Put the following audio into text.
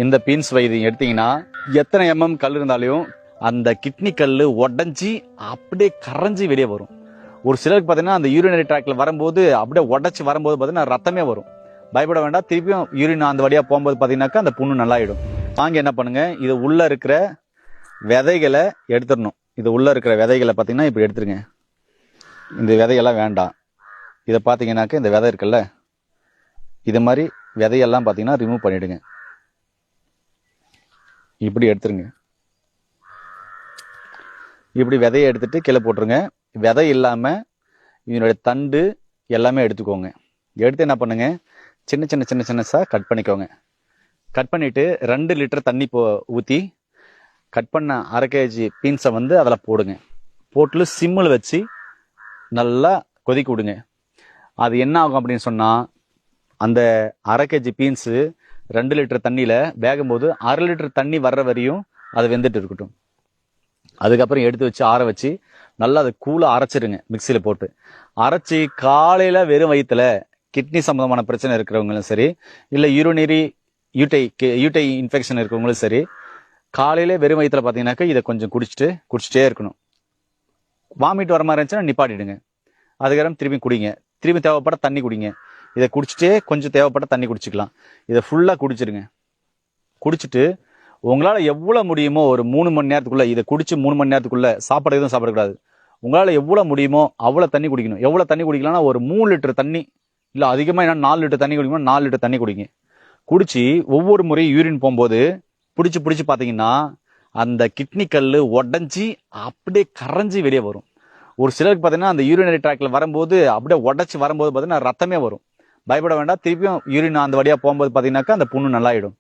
இந்த பீன்ஸ் வைத்தியம் எடுத்தீங்கன்னா எத்தனை கல் இருந்தாலும் அந்த கிட்னி கல் உடஞ்சி அப்படியே கரைஞ்சி வெளியே வரும். ஒரு சிலருக்கு பார்த்தீங்கன்னா அந்த யூரினரி ட்ராக்ல வரும்போது அப்படியே உடச்சி வரும்போது பார்த்தீங்கன்னா ரத்தமே வரும். பயப்பட வேண்டாம். திருப்பியும் யூரின் அந்த வழியா போகும்போது பார்த்தீங்கன்னாக்கா அந்த புண்ணு நல்லாயிடும். வாங்க என்ன பண்ணுங்க, இது உள்ள இருக்கிற விதைகளை எடுத்துடணும். இது உள்ள இருக்கிற விதைகளை பார்த்தீங்கன்னா இப்படி எடுத்துருங்க. இந்த விதையெல்லாம் வேண்டாம். இதை பார்த்தீங்கன்னாக்க இந்த விதை இருக்குல்ல, இது மாதிரி விதையெல்லாம் பார்த்தீங்கன்னா ரிமூவ் பண்ணிடுங்க. இப்படி எடுத்துருங்க. இப்படி விதையை எடுத்துட்டு கீழே போட்டுருங்க. விதை இல்லாம இதனுடைய தண்டு எல்லாமே எடுத்துக்கோங்க. எடுத்து என்ன பண்ணுங்க, சின்ன சின்ன சின்ன சின்னசா கட் பண்ணிக்கோங்க. கட் பண்ணிட்டு 2 லிட்டர் தண்ணி ஊற்றி கட் பண்ண 1/2 kg பீன்ஸை அதில் போடுங்க. போட்டு சிம்மில் வச்சு நல்லா கொதிக்க விடுங்க. அது என்ன ஆகும் அப்படின்னு சொன்னால், அந்த 1/2 kg பீன்ஸு 2 லிட்டர் தண்ணியில் வேகும்போது 1/2 லிட்டர் தண்ணி வர்ற வரையும் அது வெந்துட்டு இருக்கட்டும். அதுக்கப்புறம் எடுத்து வச்சு ஆற வச்சு நல்லா அதை கூலாக அரைச்சிருங்க. மிக்சியில் போட்டு அரைச்சி காலையில் வெறும் வயிற்றுல கிட்னி சம்பந்தமான பிரச்சனை இருக்கிறவங்களும் சரி, இல்லை யூட்டை இன்ஃபெக்ஷன் இருக்கிறவங்களும் சரி, காலையில வெறும் வயிற்றுல பார்த்தீங்கன்னாக்கா இதை கொஞ்சம் குடிச்சிட்டே இருக்கணும். வாமிட் வர மாதிரி இருந்துச்சுன்னா நிப்பாட்டிடுங்க. அதுக்கப்புறம் திரும்பி குடிங்க. திரும்பி தேவைப்பட்ட தண்ணி குடிங்க. இதை குடிச்சிட்டே கொஞ்சம் தேவைப்பட்ட தண்ணி குடிச்சிக்கலாம். இதை ஃபுல்லாக குடிச்சிருங்க. குடிச்சிட்டு உங்களால் எவ்வளோ முடியுமோ ஒரு 3 மணி நேரத்துக்குள்ள, இதை குடிச்சு 3 மணி நேரத்துக்குள்ள சாப்பாடு எதுவும் சாப்பிடக்கூடாது. உங்களால் எவ்வளோ முடியுமோ அவ்வளோ தண்ணி குடிக்கணும். எவ்வளோ தண்ணி குடிக்கலாம்னா ஒரு 3 லிட்டர் தண்ணி, இல்லை அதிகமாக என்ன 4 லிட்டர் தண்ணி குடிக்கணும். 4 லிட்டர் தண்ணி குடிங்க. குடிச்சு ஒவ்வொரு முறையும் யூரின் போகும்போது பிடிச்சி பார்த்தீங்கன்னா அந்த கிட்னி கல் உடஞ்சி அப்படியே கரைஞ்சி வெளியே வரும். ஒரு சிலருக்கு பார்த்தீங்கன்னா அந்த யூரினரி ட்ராக்ல வரும்போது அப்படியே உடச்சி வரும்போது பார்த்தீங்கன்னா ரத்தமே வரும். பயப்பட வேண்டாம். திருப்பியும் யூரின் அந்த வழியா போகும்போது பார்த்தீங்கன்னாக்கா அந்த புண்ணு நல்லாயிடும்.